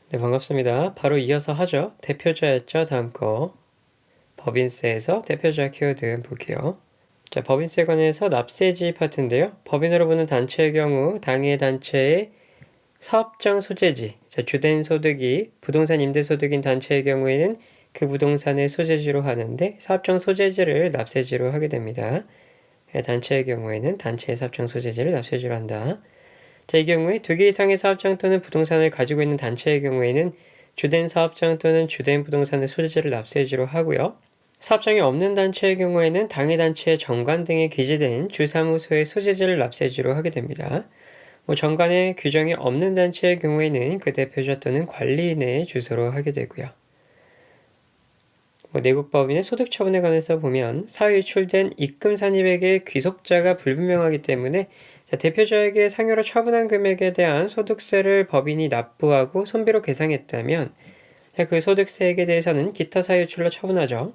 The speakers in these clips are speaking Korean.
네, 반갑습니다. 바로 이어서 하죠. 대표자였죠. 다음 거. 법인세에서 대표자 키워드 볼게요. 자, 법인세 관해서 납세지 파트인데요. 법인으로 보는 단체의 경우 당해 단체의 사업장 소재지, 자, 주된 소득이 부동산 임대 소득인 단체의 경우에는 그 부동산의 소재지로 하는데 사업장 소재지를 납세지로 하게 됩니다. 단체의 경우에는 단체의 사업장 소재지를 납세지로 한다. 자, 이 경우에 2개 이상의 사업장 또는 부동산을 가지고 있는 단체의 경우에는 주된 사업장 또는 주된 부동산의 소재지를 납세지로 하고요. 사업장이 없는 단체의 경우에는 당해 단체의 정관 등에 기재된 주사무소의 소재지를 납세지로 하게 됩니다. 정관에 규정이 없는 단체의 경우에는 그 대표자 또는 관리인의 주소로 하게 되고요. 내국법인의 소득처분에 관해서 보면 사회 유출된 입금 산입액의 귀속자가 불분명하기 때문에 대표자에게 상여로 처분한 금액에 대한 소득세를 법인이 납부하고 손배로 계상했다면 그 소득세액에 대해서는 기타 사유 유출로 처분하죠.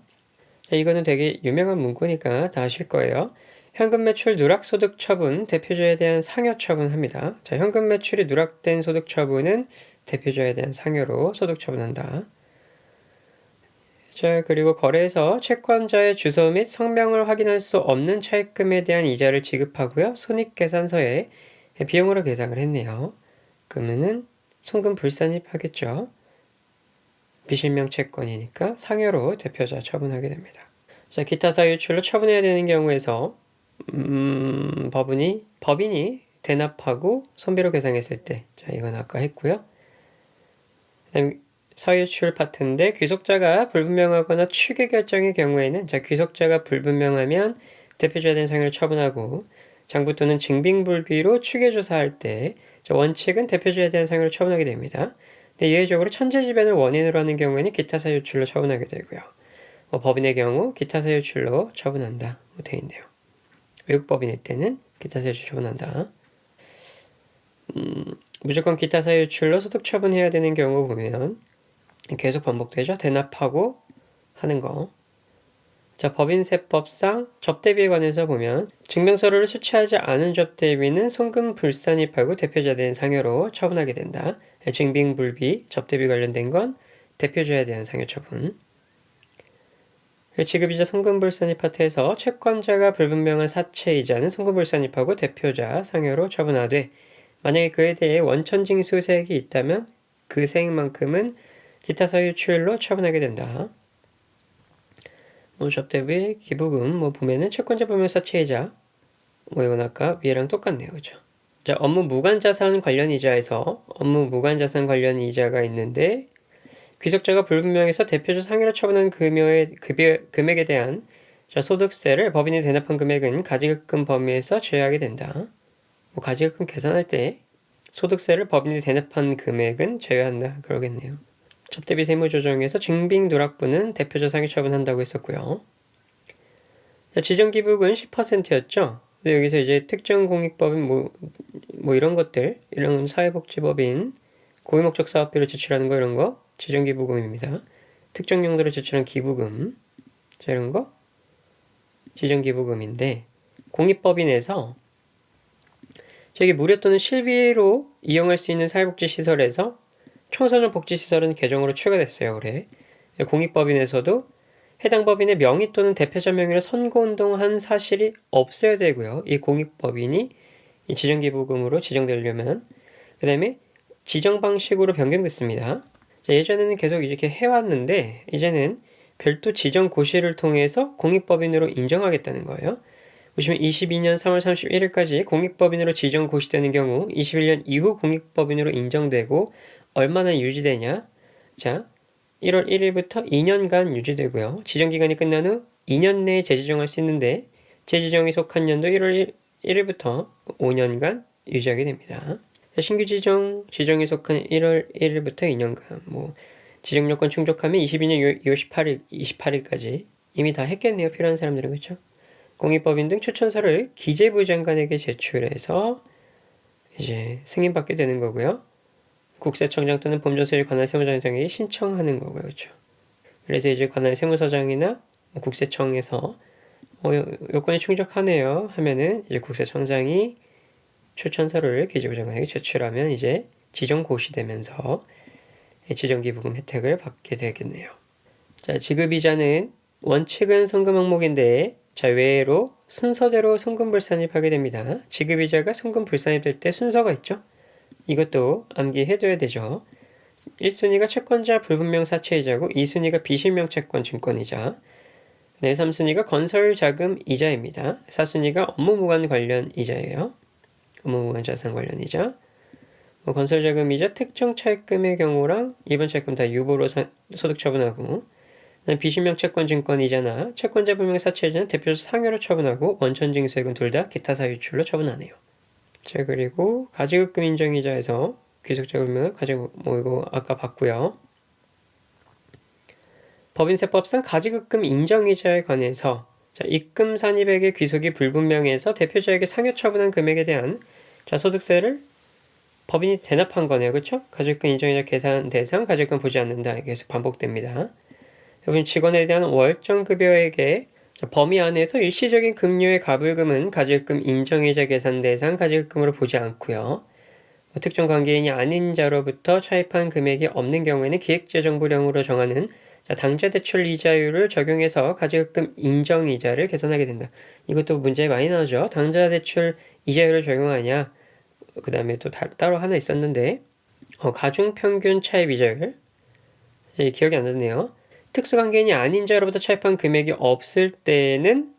이거는 되게 유명한 문구니까 다 아실 거예요. 현금 매출 누락 소득 처분, 대표자에 대한 상여 처분합니다. 자, 현금 매출이 누락된 소득 처분은 대표자에 대한 상여로 소득 처분한다. 자, 그리고 거래에서 채권자의 주소 및 성명을 확인할 수 없는 차입금에 대한 이자를 지급하고요. 손익계산서에 비용으로 계상을 했네요. 그러면은 송금 불산입하겠죠. 비실명 채권이니까 상여로 대표자 처분하게 됩니다. 자, 기타 사유 유출로 처분해야 되는 경우에서 법인이 대납하고 손배로 계상했을 때, 자, 이건 아까 했고요. 그다음에 사유출 파트인데 귀속자가 불분명하거나 취계 결정의 경우에는, 자, 귀속자가 불분명하면 대표자에 대한 상여를 처분하고 장부 또는 증빙불비로 취계 조사할 때, 자, 원칙은 대표자에 대한 상여를 처분하게 됩니다. 근데 예외적으로 천재지변을 원인으로 하는 경우에는 기타 사유출로 처분하게 되고요. 법인의 경우 기타 사유출로 처분한다 되어 있네요. 외국 법인일 때는 기타 사유출 처분한다. 무조건 기타 사유출로 소득 처분해야 되는 경우 보면 계속 반복되죠. 대납하고 하는 거. 자, 법인세법상 접대비에 관해서 보면 증명서류를 수취하지 않은 접대비는 송금 불산입하고 대표자에 대한 상여로 처분하게 된다. 증빙불비, 접대비 관련된 건 대표자에 대한 상여 처분. 지급이자 송금불산입 파트에서 채권자가 불분명한 사채이자는 송금불산입하고 대표자 상여로 처분하되 만약에 그에 대해 원천징수세액이 있다면 그 세액만큼은 기타 사유 유출로 처분하게 된다. 접대비, 기부금 보면은 채권자 불명 사채이자 이건 아까 위에랑 똑같네요. 그죠? 자, 업무 무관자산 관련 이자에서 업무 무관자산 관련 이자가 있는데 귀속자가 불분명해서 대표자 상여로 처분한 금액에 대한 소득세를 법인이 대납한 금액은 가지급금 범위에서 제외하게 된다. 가지급금 계산할 때 소득세를 법인이 대납한 금액은 제외한다. 그러겠네요. 접대비 세무조정에서 증빙누락분은 대표자 상여 처분한다고 했었고요. 지정기부금 10%였죠. 근데 여기서 이제 특정공익법인 이런 것들, 이런 사회복지법인, 고유목적 사업비로 지출하는 거 이런 거 지정기부금입니다. 특정 용도로 지출한 기부금, 자, 이런 거 지정기부금인데 공익법인에서 저기 무료 또는 실비로 이용할 수 있는 사회복지시설에서 청소년 복지시설은 개정으로 추가됐어요. 올해. 공익법인에서도 해당 법인의 명의 또는 대표자 명의로 선거운동한 사실이 없어야 되고요. 이 공익법인이 이 지정기부금으로 지정되려면 그 다음에 지정 방식으로 변경됐습니다. 자, 예전에는 계속 이렇게 해왔는데 이제는 별도 지정 고시를 통해서 공익법인으로 인정하겠다는 거예요. 보시면 22년 3월 31일까지 공익법인으로 지정 고시되는 경우 21년 이후 공익법인으로 인정되고 얼마나 유지되냐? 자, 1월 1일부터 2년간 유지되고요. 지정기간이 끝난 후 2년 내에 재지정할 수 있는데 재지정이 속한 연도 1월 1일부터 5년간 유지하게 됩니다. 신규 지정이 속한 1월 1일부터 2년간 지정 요건 충족하면 22년 2월 28일까지 이미 다 했겠네요. 필요한 사람들은. 그렇죠? 공익법인 등 추천서를 기재부 장관에게 제출해서 이제 승인받게 되는 거고요. 국세청장 또는 법정세율 관할 세무서장에게 신청하는 거고요. 그렇죠? 그래서 이제 관할 세무서장이나 국세청에서 요건이 충족하네요 하면은 이제 국세청장이 추천서를 기재부 장관에게 제출하면 이제 지정 고시되면서 지정기부금 혜택을 받게 되겠네요. 자, 지급이자는 원칙은 송금 항목인데 자, 외로 순서대로 송금 불산입하게 됩니다. 지급이자가 송금 불산입될 때 순서가 있죠. 이것도 암기해둬야 되죠. 1순위가 채권자 불분명 사채이자고 2순위가 비실명 채권 증권이자 네, 3순위가 건설자금 이자입니다. 4순위가 업무무관 관련 이자예요. 업무무관 자산 관련 이자. 건설자금 이자 특정 차입금의 경우랑 일반 차입금 다 유보로 소득 처분하고 비실명 채권 증권 이자나 채권자 불명 사채이자는 대표적 상여로 처분하고 원천징수액은 둘 다 기타 사유출로 처분하네요. 자, 그리고 가지급금 인정이자에서 귀속자 불명을 이거 아까 봤고요. 법인세법상 가지급금 인정이자에 관해서 자, 입금 산입액의 귀속이 불분명해서 대표자에게 상여 처분한 금액에 대한 자, 소득세를 법인이 대납한 거네요. 그렇죠? 가지급금 인정이자 계산 대상 가지급금 보지 않는다. 이게 계속 반복됩니다. 여러분 직원에 대한 월정급여액의 범위 안에서 일시적인 급료의 가불금은 가지급금 인정이자 계산 대상 가지급금으로 보지 않고요. 특정 관계인이 아닌 자로부터 차입한 금액이 없는 경우에는 기획재정부령으로 정하는 당좌대출 이자율을 적용해서 가지급금 인정이자를 계산하게 된다. 이것도 문제에 많이 나오죠. 당좌대출 이자율을 적용하냐. 그 다음에 또 따로 하나 있었는데 가중평균 차입 이자율. 기억이 안 나네요. 특수관계인이 아닌 자로부터 차입한 금액이 없을 때는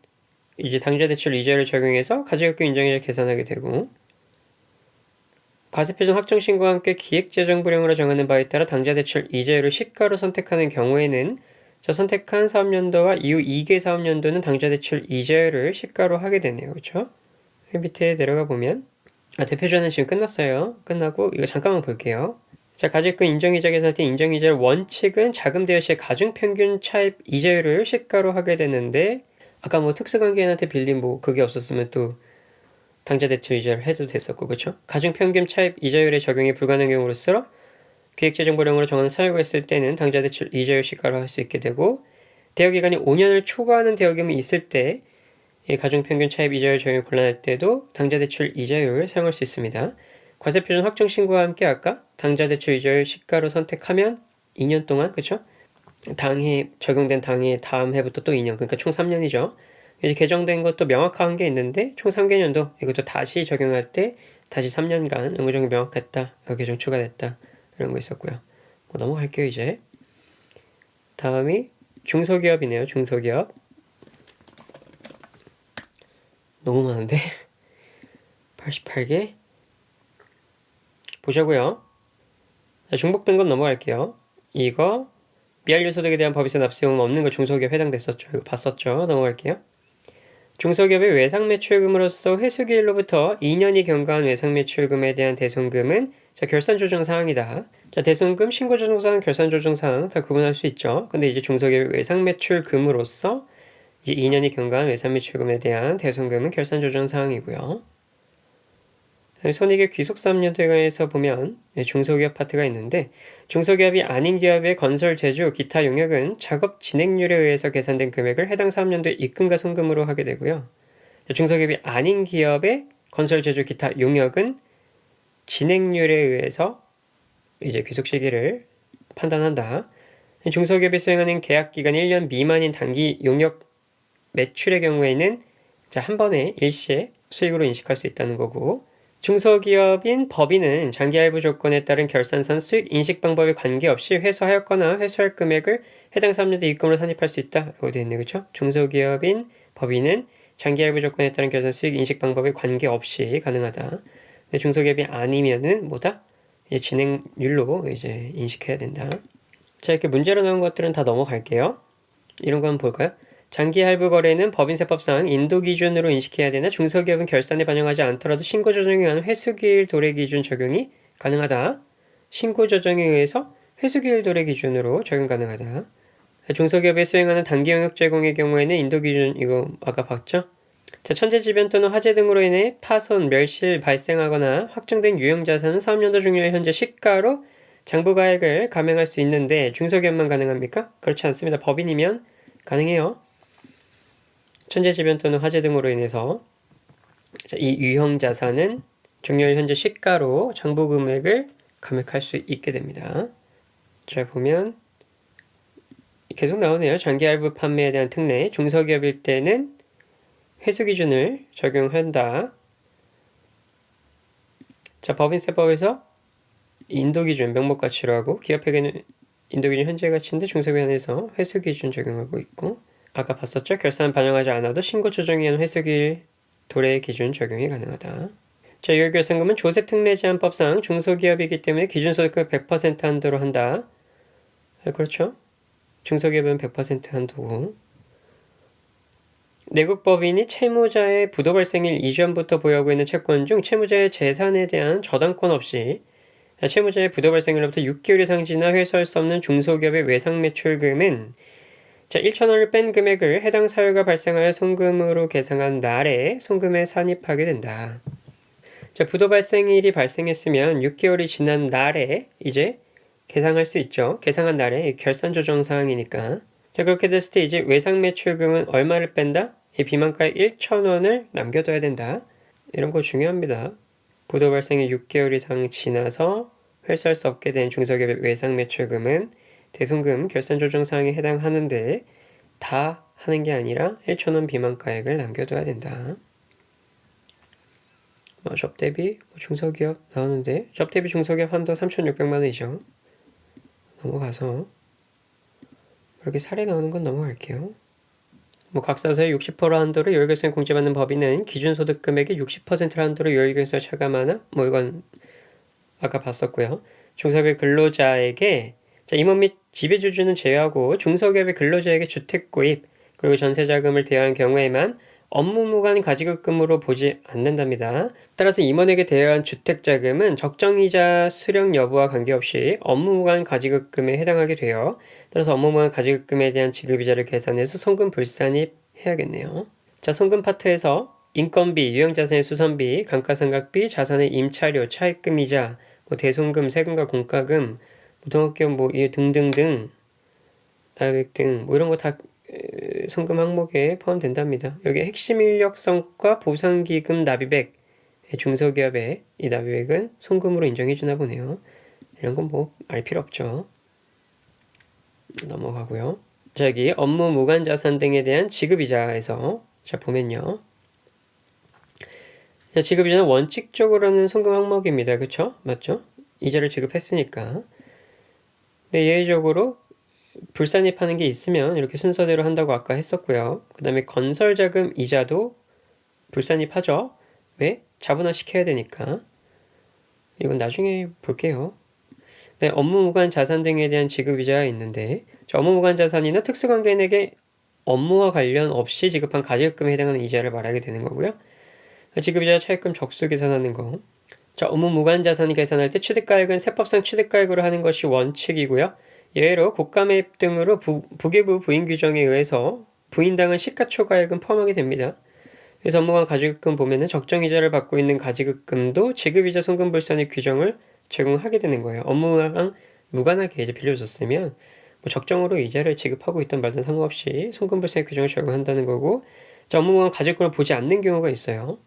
이제 당좌대출 이자율을 적용해서 가지급금 인정이자를 계산하게 되고 과세표준 확정신고와 함께 기획재정부령으로 정하는 바에 따라 당좌대출 이자율을 시가로 선택하는 경우에는 선택한 사업연도와 이후 2개 사업연도는 당좌대출 이자율을 시가로 하게 되네요. 그렇죠? 밑에 내려가 보면 대표전은 지금 끝났어요. 끝나고 이거 잠깐만 볼게요. 자, 가지급금 인정이자 계산할 때 인정이자를 원칙은 자금 대여 시에 가중평균 차입 이자율을 시가로 하게 되는데 아까 특수관계인한테 빌린 그게 없었으면 또 당좌대출 이자를 해도 됐었고, 그렇죠? 가중평균 차입 이자율의 적용이 불가능한 경우로서 기획재정부령으로 정하는 사유가 있을 때는 당좌대출 이자율 시가로 할 수 있게 되고 대여기간이 5년을 초과하는 대여금이 있을 때 가중평균 차입 이자율 적용이 곤란할 때도 당좌대출 이자율을 사용할 수 있습니다. 과세표준 확정신고와 함께 아까 당좌대출 이자율 시가로 선택하면 2년 동안, 그렇죠? 당해 적용된 당해 다음 해부터 또 2년, 그러니까 총 3년이죠. 이제 개정된 것도 명확한 게 있는데 총 3개년도 이것도 다시 적용할 때 다시 3년간 의무적용이 명확했다. 개정 추가됐다. 이런 거 있었고요. 넘어갈게요 이제. 다음이 중소기업이네요. 중소기업. 너무 많은데 88개 보자고요. 중복된 건 넘어갈게요. 이거 미완료소득에 대한 법인세 납세금 없는 거 중소기업 해당됐었죠. 이거 봤었죠. 넘어갈게요. 중소기업의 외상매출금으로서 회수기일로부터 2년이 경과한 외상매출금에 대한 대손금은 결산조정사항이다. 대손금, 신고조정사항, 결산조정사항 다 구분할 수 있죠. 근데 이제 중소기업의 외상매출금으로서 이제 2년이 경과한 외상매출금에 대한 대손금은 결산조정사항이고요. 손익의 귀속사업연도에 관해서 보면 중소기업 파트가 있는데 중소기업이 아닌 기업의 건설, 제조, 기타 용역은 작업 진행률에 의해서 계산된 금액을 해당 사업연도의 입금과 송금으로 하게 되고요. 중소기업이 아닌 기업의 건설, 제조, 기타 용역은 진행률에 의해서 이제 귀속 시기를 판단한다. 중소기업이 수행하는 계약기간 1년 미만인 단기 용역 매출의 경우에는 한 번에 일시에 수익으로 인식할 수 있다는 거고 중소기업인 법인은 장기할부 조건에 따른 결산상 수익 인식 방법에 관계없이 회수하였거나 회수할 금액을 해당 사업연도 입금으로 산입할 수 있다. 라고 되어 있네요. 그렇죠? 중소기업인 법인은 장기할부 조건에 따른 결산 수익 인식 방법에 관계없이 가능하다. 근데 중소기업이 아니면은 이제 진행률로 이제 인식해야 된다. 자, 이렇게 문제로 나온 것들은 다 넘어갈게요. 이런 거 한번 볼까요? 장기할부 거래는 법인세법상 인도 기준으로 인식해야 되나 중소기업은 결산에 반영하지 않더라도 신고조정에 의한 회수기일 도래 기준 적용이 가능하다. 신고조정에 의해서 회수기일 도래 기준으로 적용 가능하다. 중소기업에 수행하는 단기 영역 제공의 경우에는 인도 기준 이거 아까 봤죠? 자, 천재지변 또는 화재 등으로 인해 파손, 멸실 발생하거나 확정된 유형자산은 사업연도 종료의 현재 시가로 장부가액을 감행할 수 있는데 중소기업만 가능합니까? 그렇지 않습니다. 법인이면 가능해요. 천재지변 또는 화재 등으로 인해서 이 유형자산은 종료일 현재 시가로 장부금액을 감액할 수 있게 됩니다. 자, 보면 계속 나오네요. 장기 할부 판매에 대한 특례. 중소기업일 때는 회수 기준을 적용한다. 자, 법인세법에서 인도기준 명목가치로 하고 기업회계는 인도기준 현재 가치인데 중소기업에 한해서 회수기준 적용하고 있고, 아까 봤었죠? 결산 반영하지 않아도 신고 조정위원 회수기일 도래 기준 적용이 가능하다. 자, 유효결산금은 조세특례제한법상 중소기업이기 때문에 기준소득금 100% 한도로 한다. 그렇죠? 중소기업은 100% 한도고, 내국법인이 채무자의 부도 발생일 이전부터 보유하고 있는 채권 중 채무자의 재산에 대한 저당권 없이 채무자의 부도 발생일로부터 6개월 이상 지나 회수할 수 없는 중소기업의 외상매출금은 1,000원을 뺀 금액을 해당 사유가 발생하여 송금으로 계상한 날에 송금에 산입하게 된다. 자, 부도 발생일이 발생했으면 6개월이 지난 날에 이제 계상할 수 있죠. 계상한 날에 결산 조정 사항이니까. 자, 그렇게 됐을 때 이제 외상매출금은 얼마를 뺀다? 이 비만가에 1,000원을 남겨둬야 된다. 이런 거 중요합니다. 부도 발생이 6개월 이상 지나서 회수할 수 없게 된 중소기업의 외상매출금은 대송금 결산 조정 사항에 해당하는데 다 하는 게 아니라 1,000원 비만가액을 남겨둬야 된다. 접대비 중소기업 나오는데 접대비 중소기업 한도 3,600만 원이죠. 넘어가서 이렇게 사례 나오는 건 넘어갈게요. 각사서의 60% 한도로 요율결산을 공제받는 법인은 기준소득금액의 60%를 한도로 요율결산을 차감하나? 이건 아까 봤었고요. 중소기업의 근로자에게 임원 및 지배주주는 제외하고 중소기업의 근로자에게 주택구입 그리고 전세자금을 대여한 경우에만 업무무관 가지급금으로 보지 않는답니다. 따라서 임원에게 대여한 주택자금은 적정이자 수령 여부와 관계없이 업무무관 가지급금에 해당하게 되어 따라서 업무무관 가지급금에 대한 지급이자를 계산해서 송금 불산입해야겠네요. 자, 송금 파트에서 인건비, 유형자산의 수선비, 감가상각비, 자산의 임차료, 차입금이자 대송금, 세금과 공과금, 동학기업 등등등, 나액 등 이런 거 다 송금 항목에 포함된답니다. 여기 핵심 인력 성과 보상기금 납입액, 중소기업의 이 납입액은 송금으로 인정해 주나 보네요. 이런 건 알 필요 없죠. 넘어가고요. 자, 여기 업무 무관 자산 등에 대한 지급이자에서 자, 보면요. 자, 지급이자는 원칙적으로는 송금 항목입니다. 그쵸? 맞죠? 이자를 지급했으니까. 근데 예외적으로 불산입하는 게 있으면 이렇게 순서대로 한다고 아까 했었고요. 그 다음에 건설자금 이자도 불산입하죠. 왜? 자본화 시켜야 되니까. 이건 나중에 볼게요. 네, 업무무관 자산 등에 대한 지급이자가 있는데 업무무관 자산이나 특수관계인에게 업무와 관련 없이 지급한 가지급금에 해당하는 이자를 말하게 되는 거고요. 지급이자 차입금 적수 계산하는 거. 자, 업무무관 자산이 계산할 때 취득가액은 세법상 취득가액으로 하는 것이 원칙이고요. 예외로 고가매입 등으로 부계부 부인 규정에 의해서 부인당한 시가초과액은 포함하게 됩니다. 그래서 업무관 가지급금 보면은 적정이자를 받고 있는 가지급금도 지급이자 송금불산의 규정을 적용하게 되는 거예요. 업무랑 무관하게 이제 빌려줬으면 적정으로 이자를 지급하고 있던 말든 상관없이 송금불산의 규정을 적용한다는 거고, 업무무관 가지급금을 보지 않는 경우가 있어요.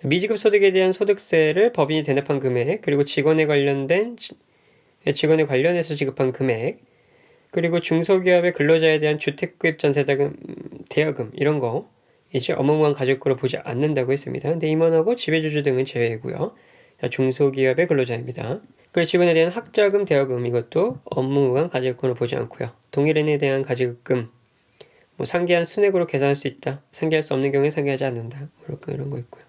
미지급 소득에 대한 소득세를 법인이 대납한 금액, 그리고 직원에 관련해서 지급한 금액, 그리고 중소기업의 근로자에 대한 주택구입 전세자금, 대여금 이런 거 이제 업무무관 가지급금으로 보지 않는다고 했습니다. 근데 임원하고 지배주주 등은 제외고요. 중소기업의 근로자입니다. 그리고 직원에 대한 학자금, 대여금 이것도 업무무관 가지급금으로 보지 않고요. 동일인에 대한 가지급금, 상기한 순액으로 계산할 수 있다. 상기할 수 없는 경우에 상기하지 않는다. 이런 거 있고요.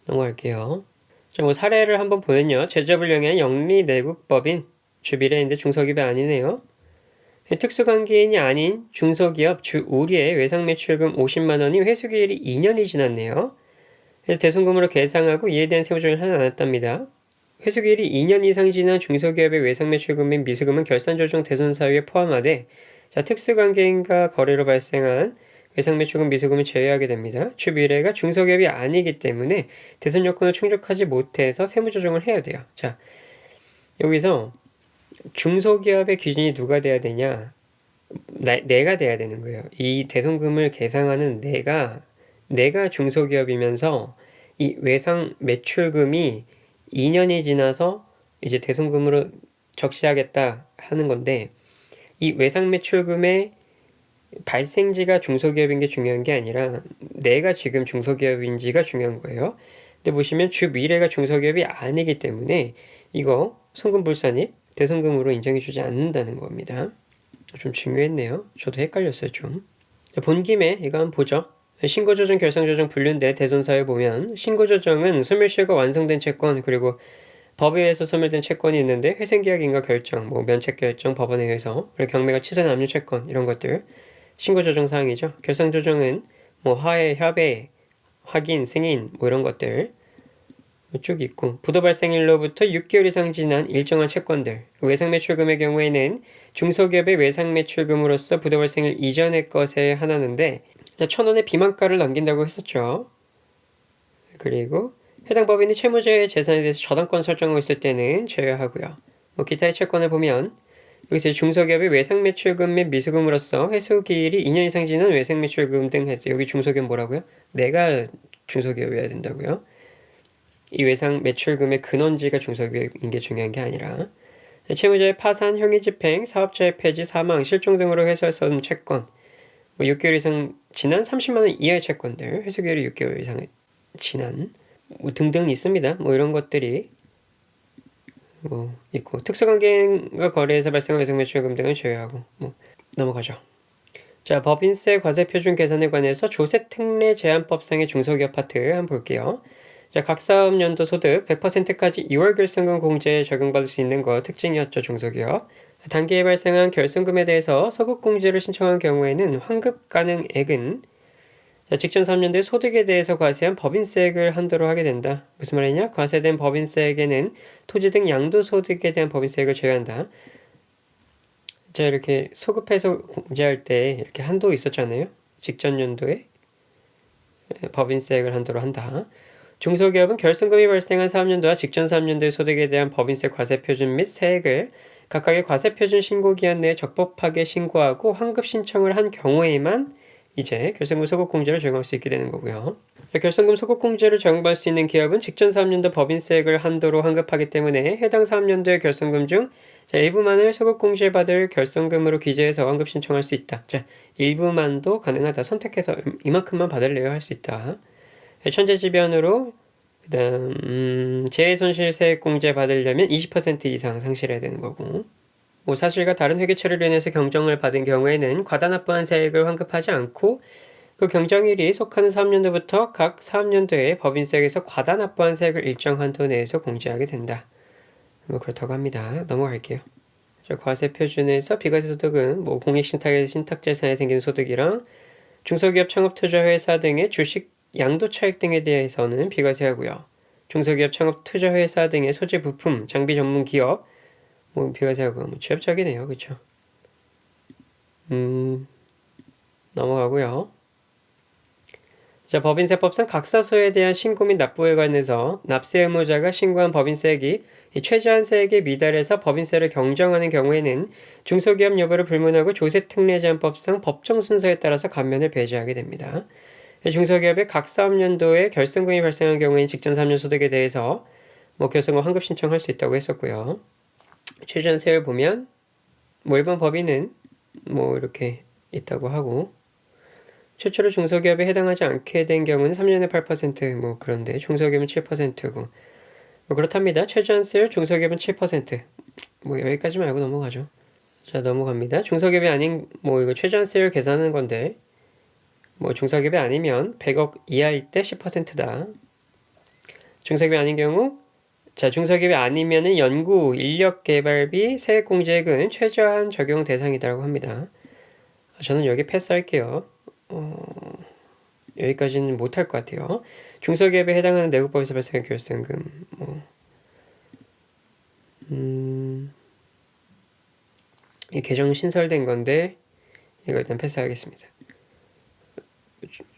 넘어갈게요. 자, 사례를 한번 보면요. 제조업을 영위한 영리내국법인 주비례인데 중소기업이 아니네요. 특수관계인이 아닌 중소기업 주우리의 외상매출금 50만 원이 회수기일이 2년이 지났네요. 그래서 대송금으로 계상하고 이에 대한 세무조정을 하지 않았답니다. 회수기일이 2년 이상 지난 중소기업의 외상매출금 및 미수금은 결산조정 대손사유에 포함하되 특수관계인과 거래로 발생한 외상매출금 미수금을 제외하게 됩니다. 주비례가 중소기업이 아니기 때문에 대손 요건을 충족하지 못해서 세무조정을 해야 돼요. 자, 여기서 중소기업의 기준이 누가 돼야 되냐? 내가 돼야 되는 거예요. 이 대손금을 계상하는 내가 중소기업이면서 이 외상 매출금이 2년이 지나서 이제 대손금으로 적시하겠다 하는 건데 이 외상매출금의 발생지가 중소기업인 게 중요한 게 아니라 내가 지금 중소기업인지가 중요한 거예요. 근데 보시면 주 미래가 중소기업이 아니기 때문에 이거 송금불산입 대송금으로 인정해주지 않는다는 겁니다. 좀 중요했네요. 저도 헷갈렸어요 좀. 본 김에 이거 한번 보죠. 신고조정, 결상조정 분류인데 대손사에 보면 신고조정은 소멸시효가 완성된 채권 그리고 법에 의해서 소멸된 채권이 있는데 회생계약 인가 결정, 뭐 면책결정, 법원에 의해서 그리고 경매가 취소된 압류 채권 이런 것들 신고조정 사항이죠. 결상조정은 뭐 화해, 협의, 확인, 승인 뭐 이런 것들 쭉 있고 부도 발생일로부터 6개월 이상 지난 일정한 채권들 외상매출금의 경우에는 중소기업의 외상매출금으로서 부도 발생일 이전의 것에 하나는데 1,000원의 비만가를 남긴다고 했었죠. 그리고 해당 법인이 채무자의 재산에 대해서 저당권 설정하고 있을 때는 제외하고요. 뭐 기타의 채권을 보면 여기서 중소기업의 외상매출금 및 미수금으로서 회수기일이 2년 이상 지난 외상매출금 등 해서 여기 중소기업 뭐라고요? 내가 중소기업이어야 된다고요? 이 외상매출금의 근원지가 중소기업인 게 중요한 게 아니라 채무자의 파산, 형의집행, 사업자의 폐지, 사망, 실종 등으로 회수했던 채권 뭐 6개월 이상 지난 30만 원 이하의 채권들 회수기일이 6개월 이상 지난 뭐 등등 있습니다. 뭐 이런 것들이 뭐 있고 특수관계인과 거래에서 발생한 외상매출금 등을 제외하고 뭐 넘어가죠. 자, 법인세 과세표준 계산에 관해서 조세특례 제한법상의 중소기업 파트 한번 볼게요. 자, 각 사업연도 소득 100%까지 2월 결손금 공제에 적용받을 수 있는 거 특징이었죠, 중소기업. 단기에 발생한 결손금에 대해서 서급공제를 신청한 경우에는 환급 가능액은 자, 직전 3년도의 소득에 대해서 과세한 법인세액을 한도로 하게 된다. 무슨 말이냐? 과세된 법인세액에는 토지 등 양도소득에 대한 법인세액을 제외한다. 자, 이렇게 소급해서 공제할 때 이렇게 한도 있었잖아요. 직전 연도에 법인세액을 한도로 한다. 중소기업은 결손금이 발생한 사업연도와 직전 사업연도의 소득에 대한 법인세 과세표준 및 세액을 각각의 과세표준 신고기한 내에 적법하게 신고하고 환급 신청을 한 경우에만 이제 결손금 소급공제를 적용할 수 있게 되는 거고요. 결손금 소급공제를 적용받을 수 있는 기업은 직전 사업연도 법인세액을 한도로 환급하기 때문에 해당 사업연도의 결손금 중 일부만을 소급공제받을 결손금으로 기재해서 환급 신청할 수 있다. 자, 일부만도 가능하다. 선택해서 이만큼만 받을래요 할 수 있다. 천재지변으로 그다음 재해손실세액 공제 받으려면 20% 이상 상실해야 되는 거고 뭐 사실과 다른 회계 처리로 인해서 경정을 받은 경우에는 과다 납부한 세액을 환급하지 않고 그 경정일이 속하는 사업연도부터 각 사업연도에 법인세액에서 과다 납부한 세액을 일정 한도 내에서 공제하게 된다. 뭐 그렇다고 합니다. 넘어갈게요. 과세표준에서 비과세 소득은 뭐 공익신탁에서 신탁재산에 생기는 소득이랑 중소기업 창업투자회사 등의 주식 양도차익 등에 대해서는 비과세하고요. 중소기업 창업투자회사 등의 소재 부품, 장비 전문 기업 뭐 비과세하고 뭐 취업적이네요. 그렇죠? 넘어가고요. 자, 법인세법상 각사소에 대한 신고 및 납부에 관해서 납세 의무자가 신고한 법인세액이 최저한 세액에 미달해서 법인세를 경정하는 경우에는 중소기업 여부를 불문하고 조세특례제한법상 법정 순서에 따라서 감면을 배제하게 됩니다. 중소기업의 각 사업연도에 결손금이 발생한 경우에는 직전 3년 소득에 대해서 뭐 결손금 환급 신청할 수 있다고 했었고요. 최저한 세액을 보면 뭐 일반 법인은 뭐 이렇게 있다고 하고 최초로 중소기업에 해당하지 않게 된 경우는 3년에 8%뭐 그런데 중소기업은 7%고 뭐 그렇답니다. 최저한 세율 중소기업은 7%뭐 여기까지 말고 넘어가죠. 자, 넘어갑니다. 중소기업이 아닌 뭐 이거 최저한 세율 계산하는 건데 뭐 중소기업이 아니면 100억 이하일 때 10%다. 중소기업이 아닌 경우 자, 중소기업이 아니면은 연구, 인력 개발비, 세액공제액은 최저한 적용 대상이라고 합니다. 저는 여기 패스할게요. 여기까지는 못할 것 같아요. 중소기업에 해당하는 내국법에서 발생한 결손금 이 개정 신설된 건데 이거 일단 패스하겠습니다.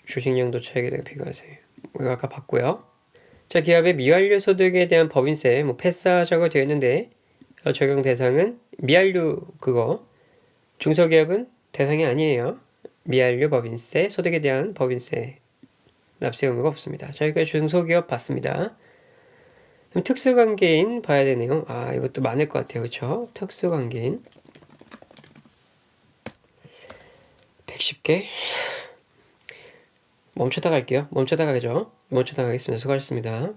주식량도 차익에 대한 비과세 이거 아까 봤고요. 자, 기업의 미완료 소득에 대한 법인세 뭐 패스하자고 되어 있는데 적용 대상은 미완료 그거 중소기업은 대상이 아니에요. 미완료 법인세 소득에 대한 법인세 납세 의무가 없습니다. 자, 여기까지 중소기업 봤습니다. 그럼 특수관계인 봐야 되네요. 아, 이것도 많을 것 같아요. 그쵸? 특수관계인. 110개. 멈췄다 갈게요. 멈췄다 가죠. 멈췄다 가겠습니다. 수고하셨습니다.